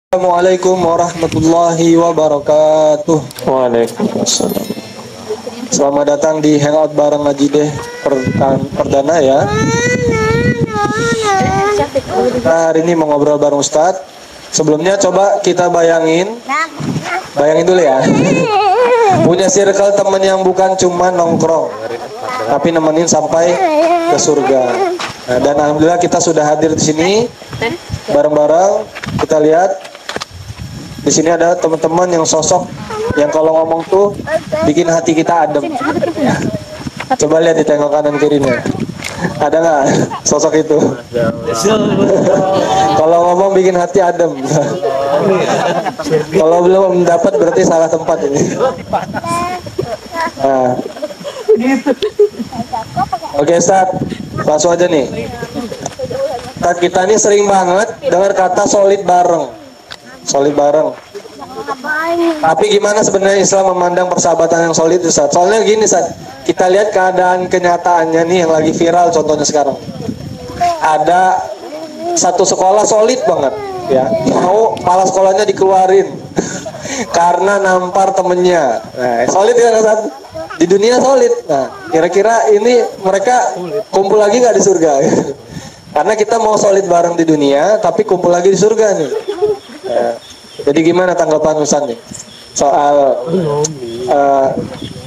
Assalamualaikum warahmatullahi wabarakatuh. Waalaikumsalam. Selamat datang di Hangout bareng Majideh perdana ya. Kita hari ini mau ngobrol bareng Ustadz. Sebelumnya coba kita bayangin dulu ya. Punya circle temen yang bukan cuma nongkrong, tapi nemenin sampai ke surga. Nah, dan alhamdulillah kita sudah hadir di sini bareng-bareng. Kita lihat di sini ada teman-teman yang sosok yang kalau ngomong tuh bikin hati kita adem. Coba lihat di tengok kanan kirinya. Ada nggak sosok itu? Kalau ngomong bikin hati adem. Kalau belum dapat berarti salah tempat ini. Nah. Oke, Ustaz, langsung aja nih. Kita ini sering banget dengar kata solid bareng. Tapi gimana sebenarnya Islam memandang persahabatan yang solid, Ustaz? Soalnya gini, Ustaz, kita lihat keadaan kenyataannya nih yang lagi viral contohnya sekarang. Ada satu sekolah solid banget, ya. Mau kepala sekolahnya dikeluarin karena nampar temennya. Nah, solid kan, Ustaz? Di dunia solid. Nah, kira-kira ini mereka kumpul lagi nggak di surga? Karena kita mau solid bareng di dunia, tapi kumpul lagi di surga nih. Nah, jadi gimana tanggapan Ustaz nih soal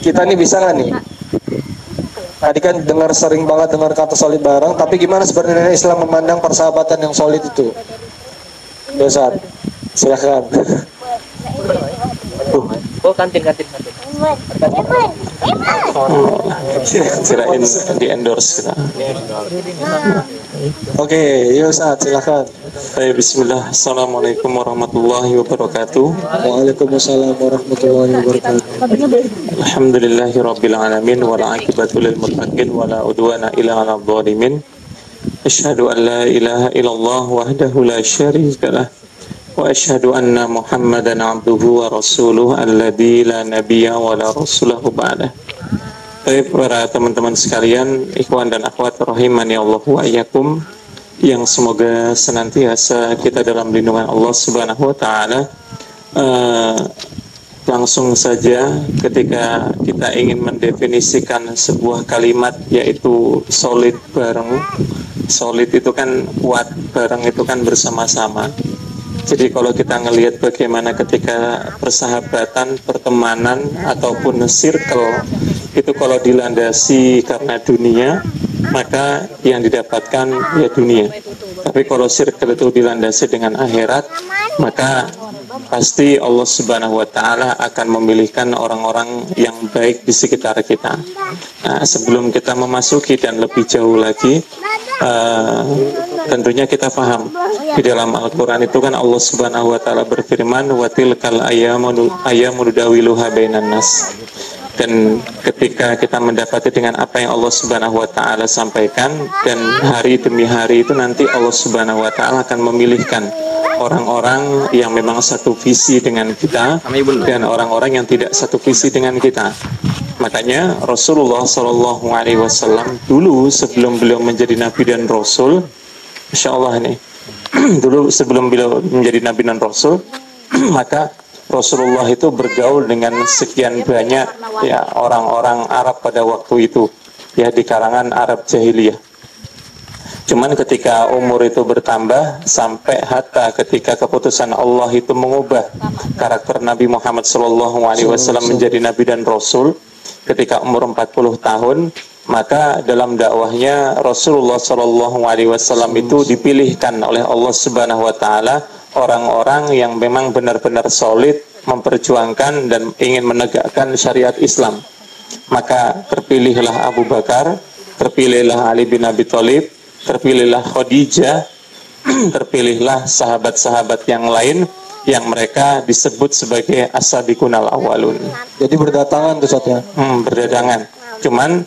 kita nih bisa nggak nih? Tadi kan sering banget dengar kata solid bareng, tapi gimana sebenarnya Islam memandang persahabatan yang solid itu? Ya, Ustaz, silakan. Kantin. Kirain di endorse kita. Oke, yuk Ustaz, silakan. Baik, bismillah. Assalamualaikum warahmatullahi wabarakatuh. Waalaikumsalam warahmatullahi wabarakatuh. Alhamdulillahi rabbil alamin wal aqibatu lil muttaqin wala udwana illa 'alal zalimin. Asyhadu an la ilaha illallah wahdahu la syarika lah. Wa asyhadu anna Muhammadan abduhu wa rasuluh alladzi la nabiyya wa la rasulahu ba'dah. Baik para teman-teman sekalian, ikhwan dan akhwat rahimani Allah wa iyyakum, yang semoga senantiasa kita dalam lindungan Allah Subhanahu wa taala. Langsung saja ketika kita ingin mendefinisikan sebuah kalimat yaitu solid bareng. Solid itu kan kuat, bareng itu kan bersama-sama. Jadi kalau kita ngelihat bagaimana ketika persahabatan, pertemanan ataupun circle itu kalau dilandasi karena dunia, maka yang didapatkan ya dunia. Tapi kalau circle itu dilandasi dengan akhirat, maka pasti Allah Subhanahu wa taala akan memilihkan orang-orang yang baik di sekitar kita. Nah, sebelum kita memasuki dan lebih jauh lagi, tentunya kita paham di dalam Al-Quran itu kan Allah Subhanahu wa taala berfirman, wa tilkal ayyamu nudawiluha bainan nas. Dan ketika kita mendapati dengan apa yang Allah Subhanahu wa taala sampaikan, dan hari demi hari itu nanti Allah Subhanahu wa taala akan memilihkan orang-orang yang memang satu visi dengan kita dan orang-orang yang tidak satu visi dengan kita. Makanya Rasulullah Shallallahu Alaihi Wasallam dulu sebelum beliau menjadi Nabi dan Rasul, Masya Allah nih, dulu sebelum beliau menjadi Nabi dan Rasul, maka Rasulullah itu bergaul dengan sekian banyak ya orang-orang Arab pada waktu itu, ya di kalangan Arab jahiliyah. Cuman ketika umur itu bertambah sampai hatta ketika keputusan Allah itu mengubah karakter Nabi Muhammad SAW menjadi Nabi dan Rasul ketika umur 40 tahun, maka dalam dakwahnya Rasulullah SAW itu dipilihkan oleh Allah Subhanahu wa taala orang-orang yang memang benar-benar solid memperjuangkan dan ingin menegakkan syariat Islam. Maka terpilihlah Abu Bakar, terpilihlah Ali bin Abi Thalib, terpilihlah Khadijah, terpilihlah sahabat-sahabat yang lain yang mereka disebut sebagai as-sabiqunal awwalun. Jadi berdatangan tuh Ustaz ya? Berdatangan. Cuman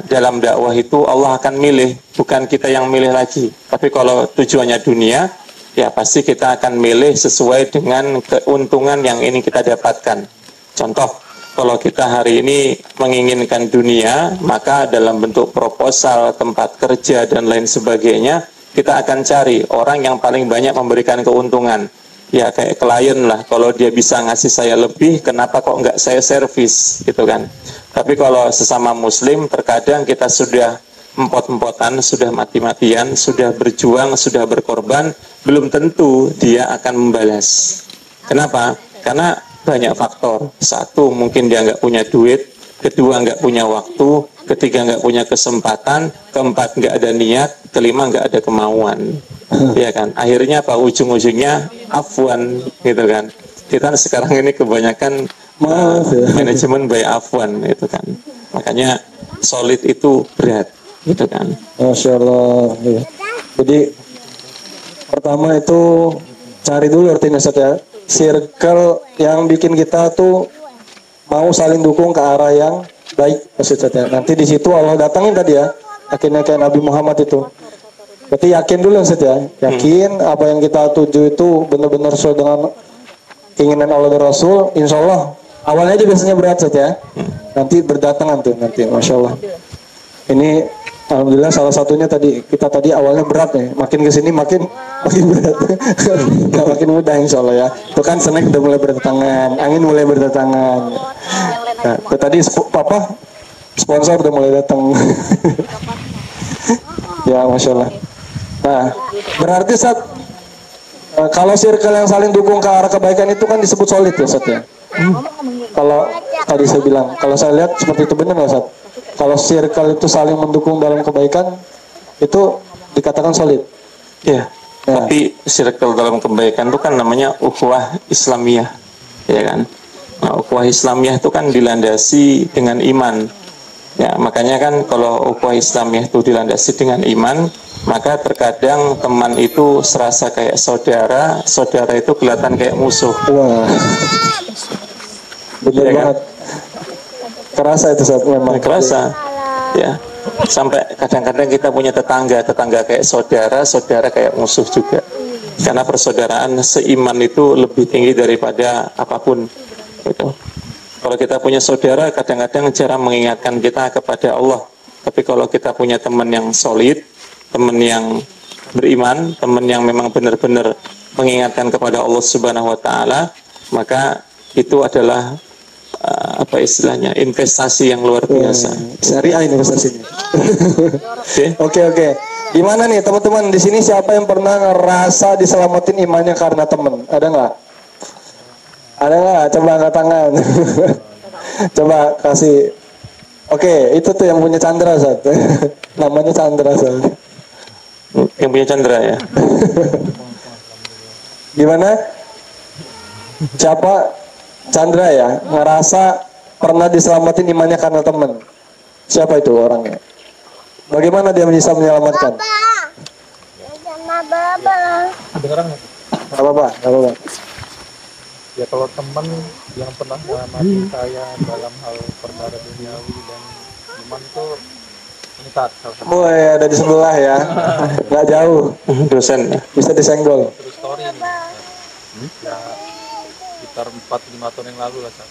dalam dakwah itu Allah akan milih, bukan kita yang milih lagi. Tapi kalau tujuannya dunia, ya pasti kita akan milih sesuai dengan keuntungan yang ini kita dapatkan. Contoh, kalau kita hari ini menginginkan dunia, maka dalam bentuk proposal, tempat kerja dan lain sebagainya, kita akan cari orang yang paling banyak memberikan keuntungan. ya kayak klien lah, kalau dia bisa ngasih saya lebih, kenapa kok nggak saya servis gitu kan. Tapi kalau sesama muslim, terkadang kita sudah empot-empotan, sudah mati-matian, sudah berjuang, sudah berkorban, belum tentu dia akan membalas. Kenapa? Karena banyak faktor. Satu, mungkin dia nggak punya duit. Kedua, nggak punya waktu. Ketiga, nggak punya kesempatan. Keempat, nggak ada niat. Kelima, nggak ada kemauan. Ya kan? Akhirnya apa? Ujung-ujungnya afwan, gitu kan? Kita sekarang ini kebanyakan manajemen by afwan, itu kan. Makanya solid itu berat, gitu kan? Masya Allah. Ya. Jadi pertama itu cari dulu artinya Ustaz ya, circle yang bikin kita tuh mau saling dukung ke arah yang baik Ustaz ya. Nanti di situ Allah datangin tadi ya, akhirnya kayak Nabi Muhammad itu. Berarti yakin dulu Ustaz ya, yakin apa yang kita tuju itu benar-benar sesuai dengan keinginan Allah dan Rasul. Insya Allah awalnya aja biasanya berat Ustaz ya, nanti berdatangan tuh nanti, Masya Allah. Ini alhamdulillah salah satunya tadi kita tadi awalnya berat nih, makin kesini makin berat, nggak makin mudah insya Allah ya. Itu kan snack udah mulai berdatangan, angin mulai berdatangan. Nah, itu tadi sponsor udah mulai datang. Ya Masya Allah. Nah berarti kalau circle yang saling dukung ke arah kebaikan itu kan disebut solid ya Ustaz ya. Kalau tadi saya bilang, kalau saya lihat seperti itu benar nggak Ustaz? Kalau circle itu saling mendukung dalam kebaikan, itu dikatakan solid. Ya, tapi circle dalam kebaikan itu kan namanya ukhuwah Islamiyah, ya kan? Nah, ukhuwah Islamiyah itu kan dilandasi dengan iman. Ya, makanya kan kalau ukhuwah Islamiyah itu dilandasi dengan iman, maka terkadang teman itu serasa kayak saudara, saudara itu kelihatan kayak musuh. Wah, benar Ya kan? banget. Kerasa itu saat memang. Kerasa, ya. Sampai kadang-kadang kita punya tetangga kayak saudara, saudara kayak musuh juga. Karena persaudaraan seiman itu lebih tinggi daripada apapun. Gitu. Kalau kita punya saudara, kadang-kadang cara mengingatkan kita kepada Allah. Tapi kalau kita punya teman yang solid, teman yang beriman, teman yang memang benar-benar mengingatkan kepada Allah Subhanahu Wa Taala, maka itu adalah apa istilahnya, investasi yang luar biasa. Syariah investasinya. Oke. Gimana nih teman-teman di sini, siapa yang pernah ngerasa diselamatin imannya karena teman? Ada nggak? Ada nggak? Coba angkat tangan. Coba kasih. Oke, itu tuh yang punya Chandra Zat. Namanya Chandra Zat. Yang punya Chandra ya. Gimana? Siapa? Chandra ya, ngerasa pernah diselamatin imannya karena teman. Siapa itu orangnya? Bagaimana dia bisa menyelamatkan? Sama Baba. Kedengeran nggak? Gak apa-apa. Ya kalau teman yang pernah nyelamatin saya dalam hal perkara duniawi dan iman itu ini saat salah satu Boy, ada di sebelah ya. Gak jauh. Dosen. Bisa disenggol. true story ini. Ya sekitar 4-5 tahun yang lalu lah Sat.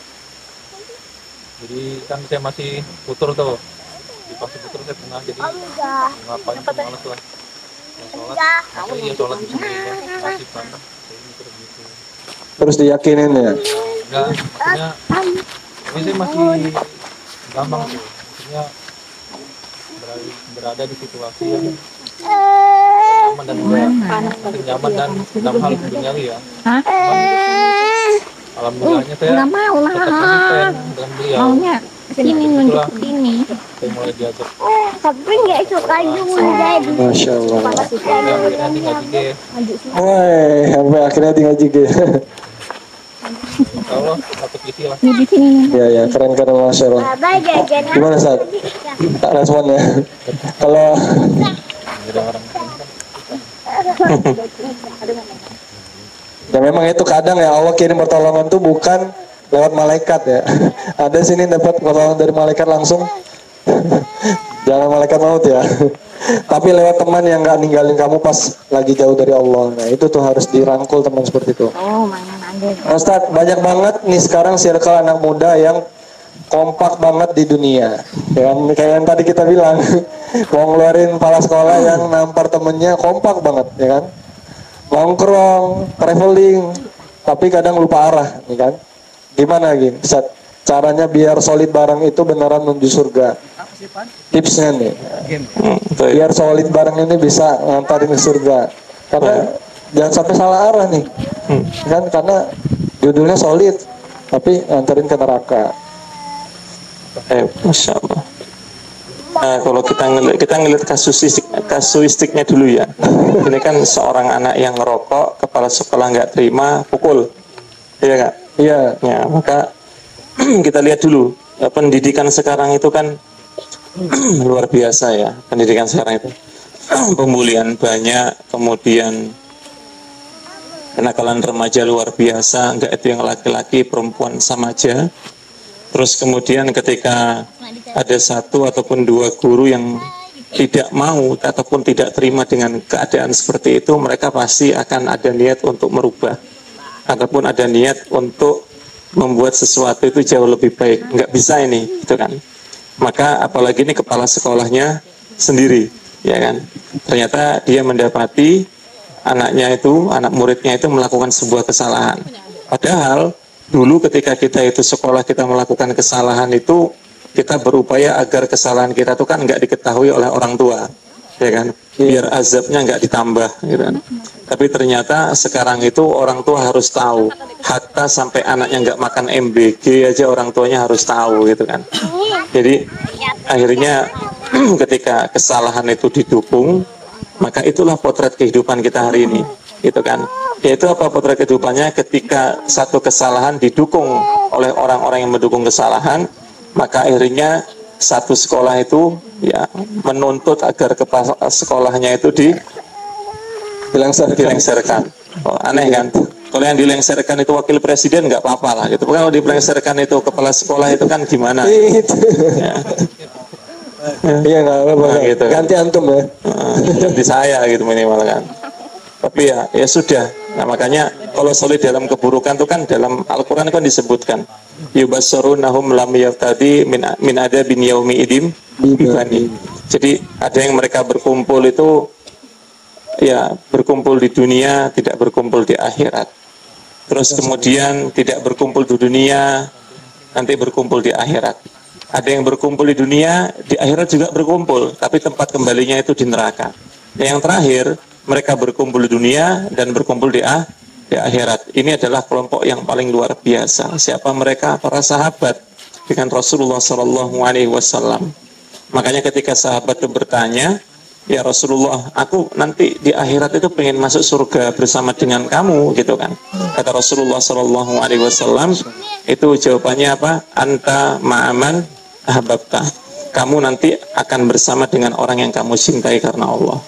Jadi kan saya masih putur tuh. Di pas putur saya tengah, jadi ngapain tuh males lah. Mau sholat di sini kan masih kan. Saya mikir gitu. Terus diyakinin ya. Enggak, maksudnya ini saya masih gampang tuh. Maksudnya berada di situasi yang nyaman dan nyaman dan dalam hal duniawi ya. Alhamdulillahnya saya Nggak mau tetap konsisten dengan beliau. maunya sini nunjuk sini. Saya mulai diajak Tapi nggak suka juga. Masya Allah. saya akhirnya di ngaji ge. Woi, sampai akhirnya di ngaji ge. Insya Allah satu visi lah. Di sini. Ya, keren Masya Allah. Baba jajan. Gimana Sat? Tak responnya. Kalau Ada orang ya memang itu kadang ya Allah kirim pertolongan tuh bukan lewat malaikat ya. Ada sini dapat pertolongan dari malaikat langsung. Jangan malaikat maut ya. Tapi lewat teman yang nggak ninggalin kamu pas lagi jauh dari Allah. Nah itu tuh harus dirangkul teman seperti itu. Oh, mana ada. Ustadz, banyak banget nih sekarang circle anak muda yang kompak banget di dunia. Ya, kayak yang tadi kita bilang, mau ngeluarin kepala sekolah yang nampar temennya kompak banget, ya kan? Nongkrong, traveling, tapi kadang lupa arah, nih kan? Gimana gini? Caranya biar solid barang itu beneran menuju surga. Tipsnya nih, biar solid barang ini bisa ngantarin ke surga. Karena jangan sampai salah arah nih, kan? Karena judulnya solid, tapi nganterin ke neraka. Masya Allah. Nah, kalau kita ngeliat kasuistiknya dulu ya. Ini kan seorang anak yang ngerokok, kepala sekolah nggak terima, pukul, iya nggak? Iya. Ya, maka kita lihat dulu pendidikan sekarang itu kan luar biasa ya. Pendidikan sekarang itu pembulian banyak, kemudian kenakalan remaja luar biasa, enggak itu yang laki-laki, perempuan sama aja. Terus kemudian ketika ada satu ataupun dua guru yang tidak mau ataupun tidak terima dengan keadaan seperti itu, mereka pasti akan ada niat untuk merubah ataupun ada niat untuk membuat sesuatu itu jauh lebih baik. Nggak bisa ini, gitu kan. Maka apalagi ini kepala sekolahnya sendiri, ya kan. Ternyata dia mendapati anaknya itu, anak muridnya itu melakukan sebuah kesalahan. Padahal dulu ketika kita itu sekolah, kita melakukan kesalahan itu, kita berupaya agar kesalahan kita itu kan nggak diketahui oleh orang tua, ya kan, biar azabnya nggak ditambah, gitu kan. Tapi ternyata sekarang itu orang tua harus tahu, hatta sampai anaknya nggak makan MBG aja orang tuanya harus tahu, gitu kan. Jadi akhirnya ketika kesalahan itu didukung, maka itulah potret kehidupan kita hari ini, gitu kan. Yaitu apa potret kehidupannya? Ketika satu kesalahan didukung oleh orang-orang yang mendukung kesalahan, maka akhirnya satu sekolah itu ya menuntut agar kepala sekolahnya itu dilengserkan. Oh, aneh kan? Kalau yang dilengserkan itu wakil presiden nggak apa-apa lah, gitu. Kalau dilengserkan itu kepala sekolah itu kan gimana? Ya. Iya nggak apa-apa. Nah, gitu. Ganti antum ya. Ganti saya gitu minimal kan. Tapi ya sudah. Nah makanya kalau solid dalam keburukan itu kan dalam Al-Quran kan disebutkan yubassarunahum lam yaftadi min ada bin yaumi idim bibani. Jadi ada yang mereka berkumpul itu ya berkumpul di dunia, tidak berkumpul di akhirat. Terus kemudian tidak berkumpul di dunia, nanti berkumpul di akhirat. Ada yang berkumpul di dunia, di akhirat juga berkumpul, tapi tempat kembalinya itu di neraka. Yang terakhir, mereka berkumpul di dunia dan berkumpul di akhirat. Ini adalah kelompok yang paling luar biasa. Siapa mereka? Para sahabat dengan Rasulullah SAW. Makanya ketika sahabat itu bertanya, ya Rasulullah, aku nanti di akhirat itu pengen masuk surga bersama dengan kamu, gitu kan? Kata Rasulullah SAW, itu jawabannya apa? Anta ma'aman ahbabta. Kamu nanti akan bersama dengan orang yang kamu cintai karena Allah.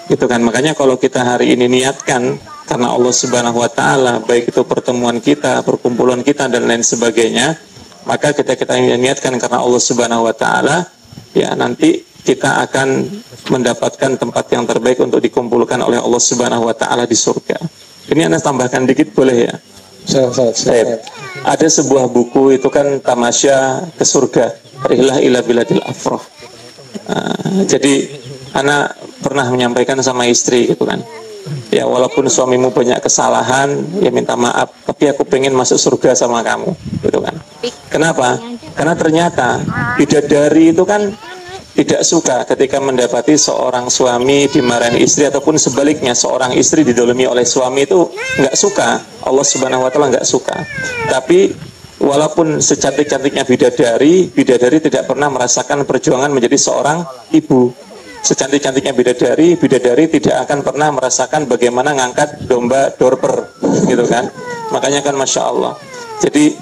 Gitu kan, makanya kalau kita hari ini niatkan karena Allah Subhanahu wa taala, baik itu pertemuan kita, perkumpulan kita dan lain sebagainya, maka kita niatkan karena Allah Subhanahu wa taala, ya nanti kita akan mendapatkan tempat yang terbaik untuk dikumpulkan oleh Allah Subhanahu wa taala di surga. Ini Anda tambahkan dikit boleh ya? Ada sebuah buku itu kan Tamasya ke Surga, Rihlah ila Biladil Afrah. Jadi anak pernah menyampaikan sama istri gitu kan, ya walaupun suamimu banyak kesalahan, ya minta maaf, tapi aku pengen masuk surga sama kamu, gitu kan. Kenapa? Karena ternyata bidadari itu kan tidak suka ketika mendapati seorang suami dimarahi istri, ataupun sebaliknya seorang istri didolimi oleh suami, itu nggak suka. Allah Subhanahu wa taala nggak suka. Tapi walaupun secantik-cantiknya bidadari tidak pernah merasakan perjuangan menjadi seorang ibu. Secantik-cantiknya bidadari tidak akan pernah merasakan bagaimana ngangkat domba dorper, gitu kan. Makanya kan Masya Allah. Jadi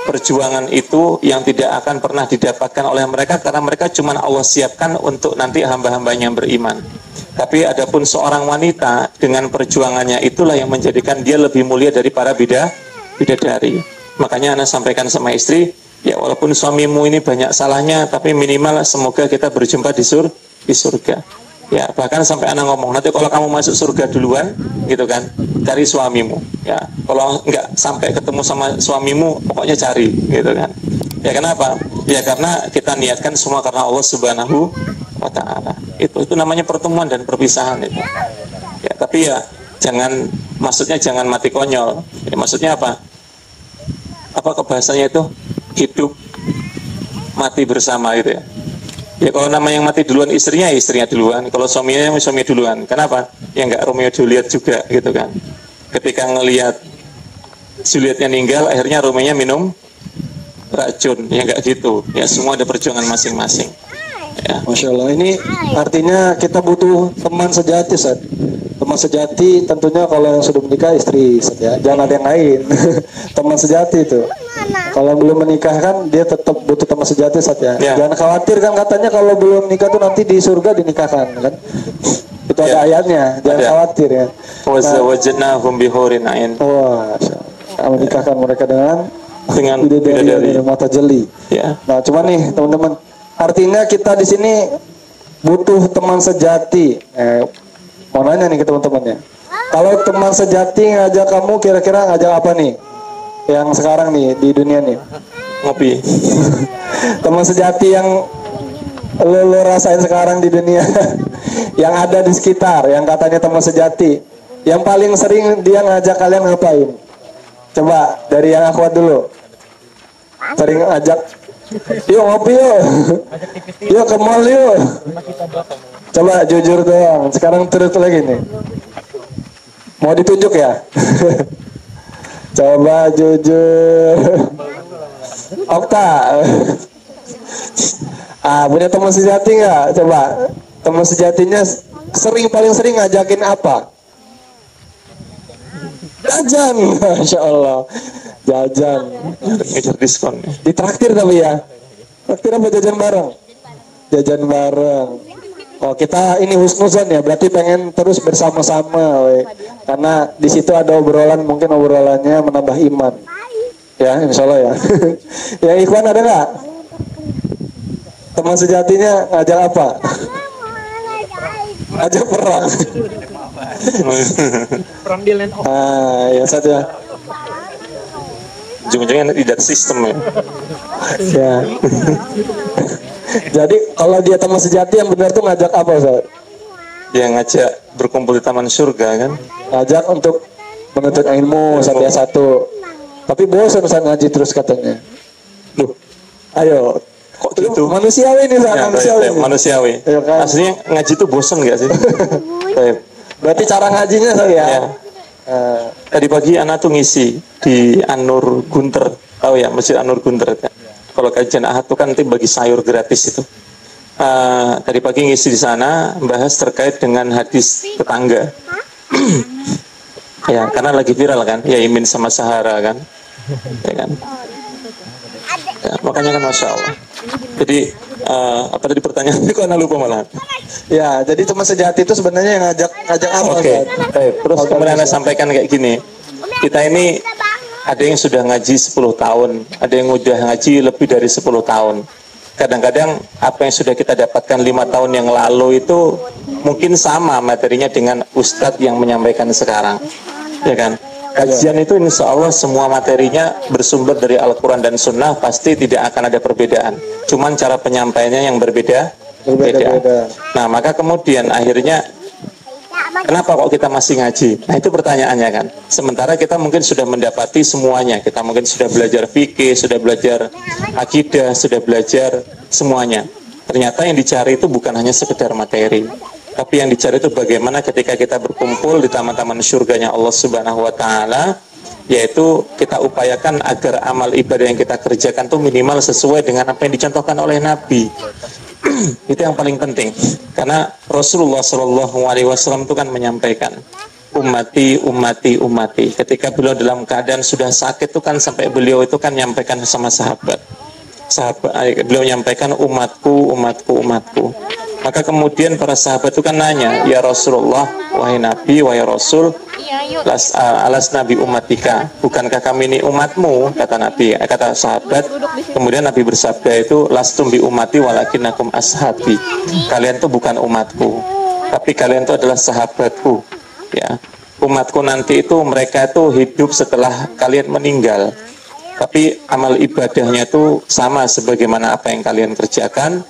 perjuangan itu yang tidak akan pernah didapatkan oleh mereka, karena mereka cuma Allah siapkan untuk nanti hamba-hambanya yang beriman. Tapi adapun seorang wanita dengan perjuangannya, itulah yang menjadikan dia lebih mulia dari para bidadari. Makanya Anda sampaikan sama istri, ya walaupun suamimu ini banyak salahnya, tapi minimal semoga kita berjumpa di surga. Ya bahkan sampai anak ngomong, nanti kalau kamu masuk surga duluan, gitu kan, cari suamimu. Ya kalau enggak sampai ketemu sama suamimu, pokoknya cari, gitu kan. Ya kenapa? Ya karena kita niatkan semua karena Allah Subhanahu wa taala. Itu namanya pertemuan dan perpisahan itu. Ya tapi ya jangan maksudnya jangan mati konyol. Ya, maksudnya apa? Apa kebahasanya itu? Hidup mati bersama gitu ya. Ya kalau nama yang mati duluan istrinya, ya istrinya duluan. Kalau suaminya duluan. Kenapa? Ya nggak Romeo Juliet juga gitu kan. Ketika ngelihat Julietnya meninggal, akhirnya Romeo minum racun. Ya nggak gitu. Ya semua ada perjuangan masing-masing. Ya. Masya Allah, ini artinya kita butuh teman sejati, Ustaz. Teman sejati tentunya kalau yang sudah menikah istri, Ustaz, ya. Jangan ada yang lain. Teman sejati itu. Kalau belum menikah kan dia tetap butuh teman sejati, Ustaz, ya. Ya. Jangan khawatir kan, katanya kalau belum nikah tuh nanti di surga dinikahkan kan. Itu ada ayatnya, jangan Ada. khawatir ya. Wa zawwajnahum bihurin ain. Wah, menikahkan mereka dengan Bidadari. dari mata jeli. Ya. Nah, cuman nih teman-teman, artinya kita di sini butuh teman sejati. Mau nanya nih ke teman-teman ya. Kalau teman sejati ngajak kamu, kira-kira ngajak apa nih? Yang sekarang nih di dunia nih. Ngopi. Teman sejati yang lo rasain sekarang di dunia, yang ada di sekitar, yang katanya teman sejati, yang paling sering dia ngajak kalian ngapain? Coba dari yang Akhwat dulu. Sering ngajak, yuk ngopi yuk, yuk ke mall yuk. Coba jujur doang. Sekarang terus lagi nih. Mau ditunjuk ya? Coba jujur. Okta. Punya teman sejati nggak? Coba. Teman sejatinya paling sering ngajakin apa? Jajan. Masya Allah. Jajan. Ngejar diskon. Ditraktir tapi ya. Traktir apa jajan bareng? Jajan bareng. Oh, kita ini husnuzon ya, berarti pengen terus bersama-sama, we. Karena di situ ada obrolan, mungkin obrolannya menambah iman. Ya, insya Allah ya. Ya, Ikhwan ada nggak? Teman sejatinya ngajak apa? Ajak perang. Perang di land of. Ya saja. Ujung-ujungnya tidak sistem ya. Ya. Jadi kalau dia teman sejati yang benar tuh ngajak apa, Ustaz? Dia ngajak berkumpul di taman surga kan. Ngajak untuk menuntut ilmu satu. Tapi bosan Ustaz ngaji terus katanya. Loh, Ayo. kok gitu? Manusiawi nih, Ustaz, Ya, manusiawi. baik, manusiawi. Iya kan? Aslinya ngaji tuh bosan nggak sih? Baik. Berarti cara ngajinya Ustaz ya. Ya. Tadi pagi anak tuh ngisi di An-Nur Gunter. Tahu ya, Masjid An-Nur Gunter. Kalau kajian Ahad tuh kan nanti bagi sayur gratis itu. Tadi pagi ngisi di sana bahas terkait dengan hadis tetangga. Ya, karena lagi viral kan, ya Imin sama Sahara kan. Ya kan? Ya, makanya kan Masya Allah. Jadi apa tadi pertanyaannya kok anak lupa malah. Ya, jadi teman sejati itu sebenarnya yang ngajak apa, Oke, Ustaz? baik. Terus kemudian Anda sampaikan kayak gini. Kita ini ada yang sudah ngaji 10 tahun, ada yang udah ngaji lebih dari 10 tahun. Kadang-kadang apa yang sudah kita dapatkan 5 tahun yang lalu itu mungkin sama materinya dengan Ustadz yang menyampaikan sekarang. Ya kan? Kajian itu insya Allah semua materinya bersumber dari Al-Quran dan Sunnah, pasti tidak akan ada perbedaan. Cuman cara penyampaiannya yang berbeda. Nah, maka kemudian akhirnya kenapa kok kita masih ngaji? Nah, itu pertanyaannya kan. Sementara kita mungkin sudah mendapati semuanya. Kita mungkin sudah belajar fikih, sudah belajar akidah, sudah belajar semuanya. Ternyata yang dicari itu bukan hanya sekedar materi, tapi yang dicari itu bagaimana ketika kita berkumpul di taman-taman surganya Allah Subhanahu wa taala, yaitu kita upayakan agar amal ibadah yang kita kerjakan itu minimal sesuai dengan apa yang dicontohkan oleh Nabi. Itu yang paling penting, karena Rasulullah SAW itu kan menyampaikan ummati, ummati, ummati. Ketika beliau dalam keadaan sudah sakit itu kan sampai beliau itu kan menyampaikan sama sahabat, beliau menyampaikan umatku, umatku, umatku. Maka kemudian para sahabat itu kan nanya, ya Rasulullah, wahai Nabi, wahai Rasul, alas Nabi umatika, bukankah kami ini umatmu? Kata Nabi, kata sahabat. Kemudian Nabi bersabda itu, lastum bi umati walakinakum ashabi. Kalian itu bukan umatku, tapi kalian itu adalah sahabatku. Ya, umatku nanti itu mereka itu hidup setelah kalian meninggal. Tapi amal ibadahnya itu sama sebagaimana apa yang kalian kerjakan.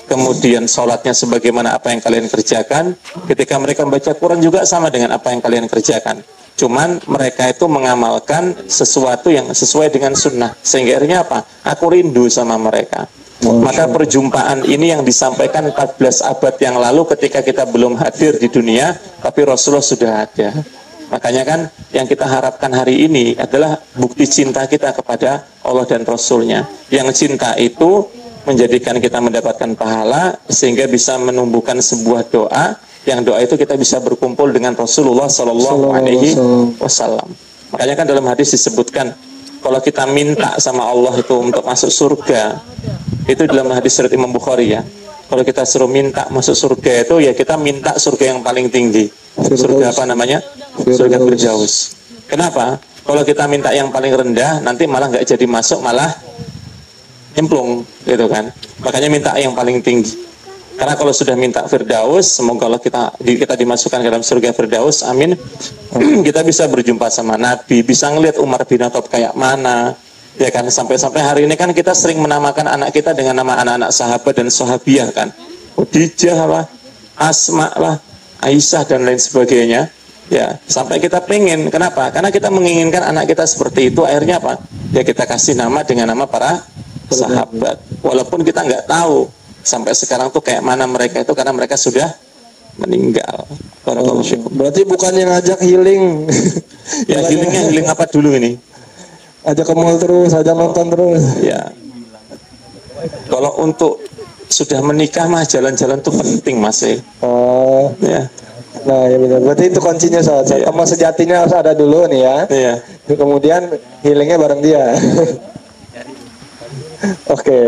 Kemudian sholatnya sebagaimana apa yang kalian kerjakan. Ketika mereka membaca Quran juga sama dengan apa yang kalian kerjakan. Cuman mereka itu mengamalkan sesuatu yang sesuai dengan sunnah. Sehingga akhirnya apa? Aku rindu sama mereka. Maka perjumpaan ini yang disampaikan 14 abad yang lalu ketika kita belum hadir di dunia, tapi Rasulullah sudah ada. Makanya kan yang kita harapkan hari ini adalah bukti cinta kita kepada Allah dan Rasulnya. Yang cinta itu menjadikan kita mendapatkan pahala sehingga bisa menumbuhkan sebuah doa, yang doa itu kita bisa berkumpul dengan Rasulullah Sallallahu Alaihi Wasallam. Makanya kan dalam hadis disebutkan kalau kita minta sama Allah itu untuk masuk surga, itu dalam hadis riwayat Imam Bukhari ya. Kalau kita suruh minta masuk surga itu ya kita minta surga yang paling tinggi. Surga apa namanya? Surga Firdaus. Kenapa? Kalau kita minta yang paling rendah nanti malah nggak jadi masuk, malah nyemplung gitu kan. Makanya minta yang paling tinggi. Karena kalau sudah minta Firdaus, semoga Allah kita dimasukkan ke dalam surga Firdaus, amin. Kita bisa berjumpa sama Nabi, bisa ngelihat Umar bin Khattab kayak mana. Ya kan, sampai-sampai hari ini kan kita sering menamakan anak kita dengan nama anak-anak sahabat dan sahabiah kan. Khadijah lah, Asma lah, Aisyah dan lain sebagainya. Ya, sampai kita pengen, kenapa? Karena kita menginginkan anak kita seperti itu, akhirnya apa? Ya kita kasih nama dengan nama para sahabat. Walaupun kita nggak tahu sampai sekarang tuh kayak mana mereka itu, karena mereka sudah meninggal. Berarti bukan yang ngajak healing. Ya healing apa dulu ini? Ajak ke mall terus, ajak nonton terus. Ya. Kalau untuk sudah menikah mah jalan-jalan tuh penting Mas. Oh, ya. Nah, ya benar. Berarti itu kuncinya saat Ya. teman sejatinya harus ada dulu nih ya. Iya. Kemudian healingnya bareng dia. Oke,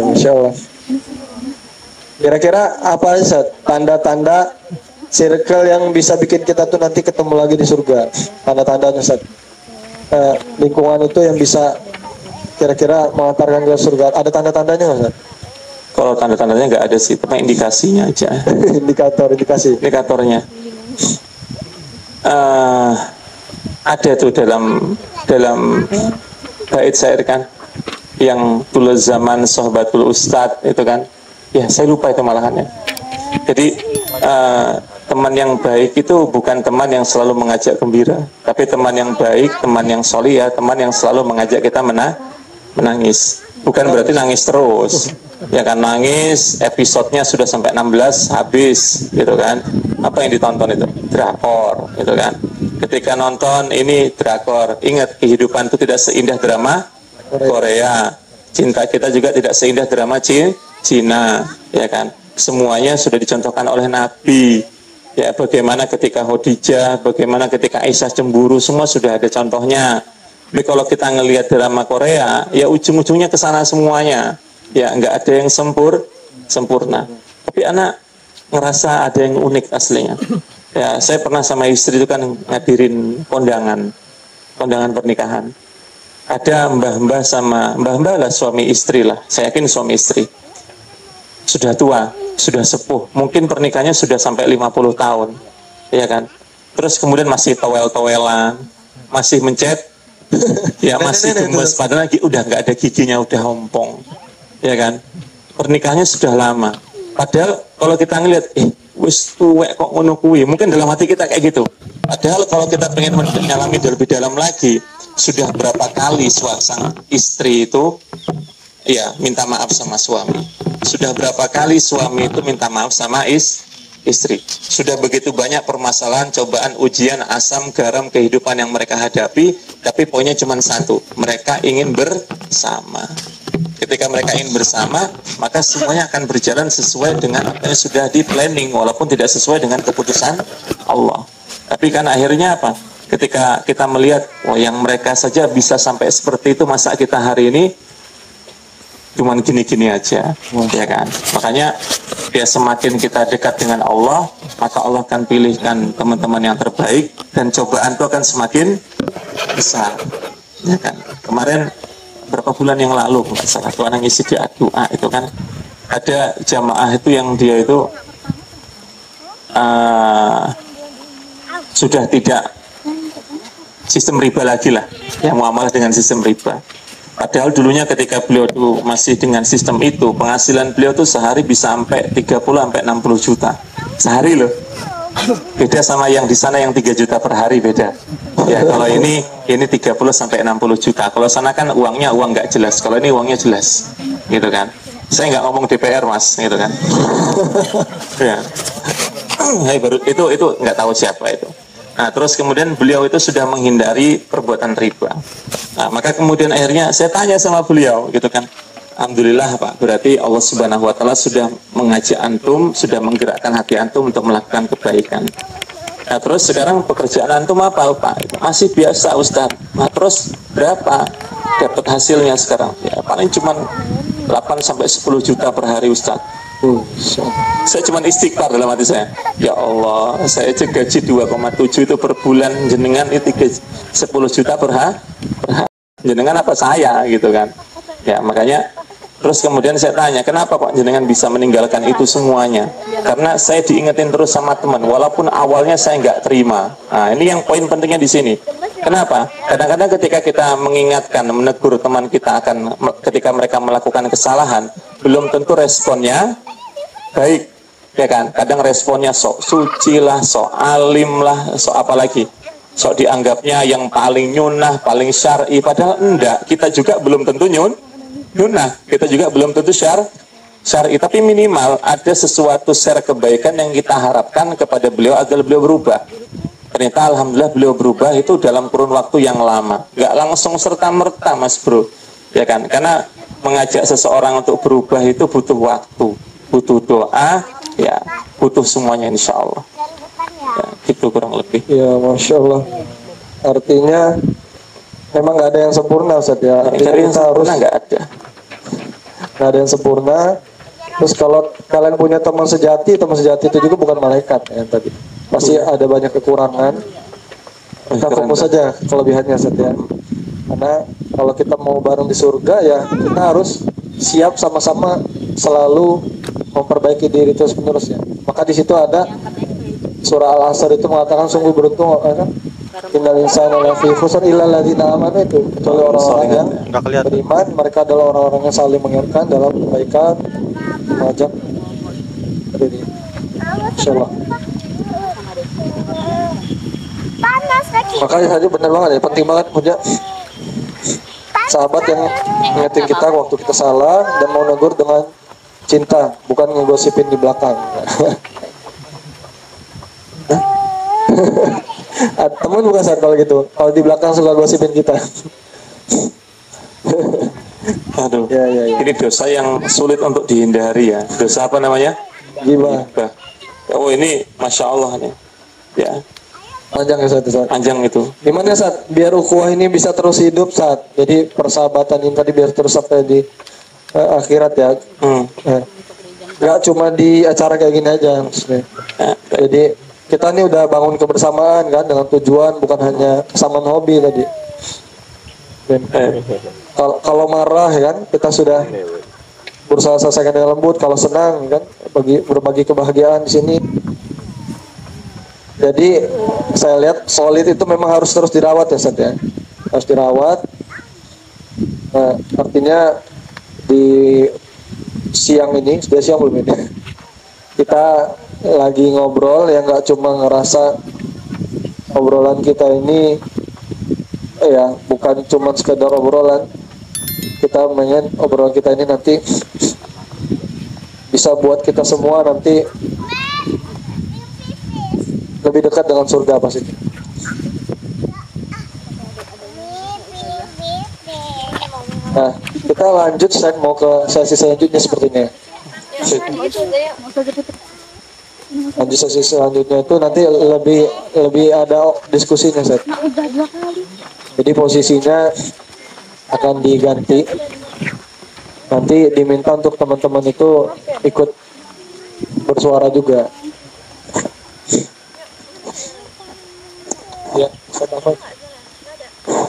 Masya Allah. Kira-kira apa sih tanda-tanda circle yang bisa bikin kita tuh nanti ketemu lagi di surga? Tanda-tandanya Ustaz. Lingkungan itu yang bisa kira-kira mengantarkan ke surga. Ada tanda-tandanya nggak Ustaz? Kalau tanda-tandanya nggak ada sih, tapi indikasinya aja. Indikasi. Indikatornya. Ada tuh dalam bait syair kan, yang dulu zaman Sohbatul Ustad itu kan. Ya saya lupa itu malahannya. Jadi teman yang baik itu bukan teman yang selalu mengajak gembira, tapi teman yang baik, teman yang solih ya, teman yang selalu mengajak kita menangis. Bukan berarti nangis terus. Ya kan, nangis episodenya sudah sampai 16 habis gitu kan. Apa yang ditonton itu? Drakor gitu kan. Ketika nonton ini drakor, ingat kehidupan itu tidak seindah drama Korea. Cinta kita juga tidak seindah drama Cina, ya kan. Semuanya sudah dicontohkan oleh Nabi. Ya, bagaimana ketika Khadijah, bagaimana ketika Aisyah cemburu, semua sudah ada contohnya. Tapi kalau kita ngelihat drama Korea, ya ujung-ujungnya ke sana semuanya. Ya, nggak ada yang sempurna. Tapi anak ngerasa ada yang unik aslinya. Ya, saya pernah sama istri itu kan ngadirin kondangan pernikahan. Ada mbah-mbah sama mbah-mbah lah, suami istri lah. Saya yakin suami istri. Sudah tua, sudah sepuh, mungkin pernikahannya sudah sampai 50 tahun, ya kan? Terus kemudian masih towel-towelan, masih mencet, ya masih gemes, padahal lagi udah nggak ada giginya, udah ompong, ya kan? Pernikahannya sudah lama, padahal kalau kita ngelihat, wis tuwek kok ngono kuwi, mungkin dalam hati kita kayak gitu. Padahal kalau kita pengen menyalami lebih dalam lagi, sudah berapa kali sang istri itu ya minta maaf sama suami. Sudah berapa kali suami itu minta maaf sama istri. Sudah begitu banyak permasalahan, cobaan, ujian, asam, garam kehidupan yang mereka hadapi. Tapi poinnya cuma satu, mereka ingin bersama. Ketika mereka ingin bersama, maka semuanya akan berjalan sesuai dengan apa yang sudah di planning, walaupun tidak sesuai dengan keputusan Allah. Tapi kan akhirnya apa? Ketika kita melihat, yang mereka saja bisa sampai seperti itu, masa kita hari ini cuman gini-gini aja, ya kan? Makanya ya semakin kita dekat dengan Allah, maka Allah akan pilihkan teman-teman yang terbaik dan cobaan itu akan semakin besar, ya kan? Kemarin berapa bulan yang lalu, salah satu anak ngisi doa itu kan, ada jamaah itu yang dia itu sudah tidak sistem riba lagi lah, yang muamalah dengan sistem riba. Padahal dulunya ketika beliau itu masih dengan sistem itu, penghasilan beliau tuh sehari bisa sampai 30 sampai 60 juta. Sehari loh. Beda sama yang di sana yang 3 juta per hari, beda. Ya, kalau ini 30 sampai 60 juta. Kalau sana kan uangnya uang nggak jelas. Kalau ini uangnya jelas. Gitu kan. Saya nggak ngomong DPR, Mas, gitu kan. Ya. Baru itu nggak tahu siapa itu. Nah, terus kemudian beliau itu sudah menghindari perbuatan riba. Nah, maka kemudian akhirnya saya tanya sama beliau, gitu kan. Alhamdulillah Pak, berarti Allah Subhanahu wa Ta'ala sudah mengajak antum, sudah menggerakkan hati antum untuk melakukan kebaikan. Nah, terus sekarang pekerjaan antum apa Pak? Masih biasa Ustadz. Nah, terus berapa dapat hasilnya sekarang? Ya, paling cuma 8 sampai 10 juta per hari Ustadz. Saya cuma istighfar dalam hati saya. Ya Allah, saya aja gaji 2,7 itu per bulan, jenengan itu 10 juta per hari. Jenengan apa saya gitu kan? Ya, makanya terus kemudian saya tanya, kenapa Pak jenengan bisa meninggalkan itu semuanya? Karena saya diingetin terus sama teman, walaupun awalnya saya nggak terima. Nah, ini yang poin pentingnya di sini. Kenapa? Kadang-kadang ketika kita mengingatkan, menegur teman kita ketika mereka melakukan kesalahan, belum tentu responnya baik, ya kan? Kadang responnya sok suci lah, sok alim lah, sok apa lagi? Sok dianggapnya yang paling nyunah, paling syar'i, padahal enggak. Kita juga belum tentu nyunah, kita juga belum tentu syar'i, tapi minimal ada sesuatu share kebaikan yang kita harapkan kepada beliau agar beliau berubah. Ternyata alhamdulillah beliau berubah itu dalam kurun waktu yang lama, nggak langsung serta-merta Mas Bro, ya kan? Karena mengajak seseorang untuk berubah itu butuh waktu, butuh doa, ya butuh semuanya insya Allah. Ya, gitu kurang lebih. Ya, Masya Allah. Artinya memang nggak ada yang sempurna Ustaz ya. Artinya kita harus nggak ada yang sempurna. Terus kalau kalian punya teman sejati itu juga bukan malaikat ya tadi. Pasti ada banyak kekurangan. Kita fokus saja kelebihannya Ustaz ya. Karena kalau kita mau bareng di surga ya kita harus siap sama-sama selalu memperbaiki diri terus menerus ya. Maka di situ ada surah Al-Asr itu mengatakan sungguh beruntung kan? Innal insana lafi khusr illa alladziina aamanu, itu kecuali orang-orang yang beriman, mereka adalah orang-orang yang saling mengingatkan dalam kebaikan, mengajak diri. Insyaallah. Panas lagi. Makanya tadi benar banget ya, penting banget punya sahabat yang ngingetin kita waktu kita salah dan mau negur dengan cinta, bukan ngegosipin di belakang. Temen bukan saat kalau gitu, kalau di belakang suka gosipin kita. Aduh, ya. Ini dosa yang sulit untuk dihindari ya. Dosa apa namanya? Gimana? Oh ini Masya Allah nih. Ya, panjang ya Ustaz. panjang itu. Gimana Ustaz? Biar ukhuwah ini bisa terus hidup Ustaz. Jadi persahabatan ini tadi biar terus sampai di akhirat ya. Gak cuma di acara kayak gini aja maksudnya. Jadi kita ini udah bangun kebersamaan kan dengan tujuan bukan hanya kesamaan hobi tadi. Kalau marah kan kita sudah berusaha selesaikan dengan lembut. Kalau senang kan berbagi kebahagiaan di sini. Jadi saya lihat solid itu memang harus terus dirawat ya Ustaz ya. Harus dirawat. Nah, artinya di siang ini, sudah siang belum ini? Kita lagi ngobrol yang nggak cuma ngerasa obrolan kita ini ya bukan cuma sekedar obrolan, kita pengen obrolan kita ini nanti bisa buat kita semua nanti lebih dekat dengan surga pasti. Nah kita lanjut, saya mau ke sesi selanjutnya sepertinya. Lanjut sesi selanjutnya itu nanti lebih ada diskusinya Ustaz. Jadi posisinya akan diganti. Nanti diminta untuk teman-teman itu ikut bersuara juga. Ya, Ustaz Afan.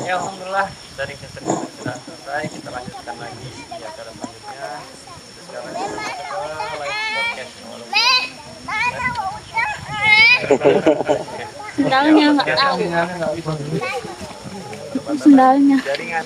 Ya alhamdulillah dari sesi sudah selesai, kita lanjutkan lagi di acara selanjutnya. Sekarang kita masuk ke live podcast. Sendalnya nggak tahu. Sendalnya. Jaringan.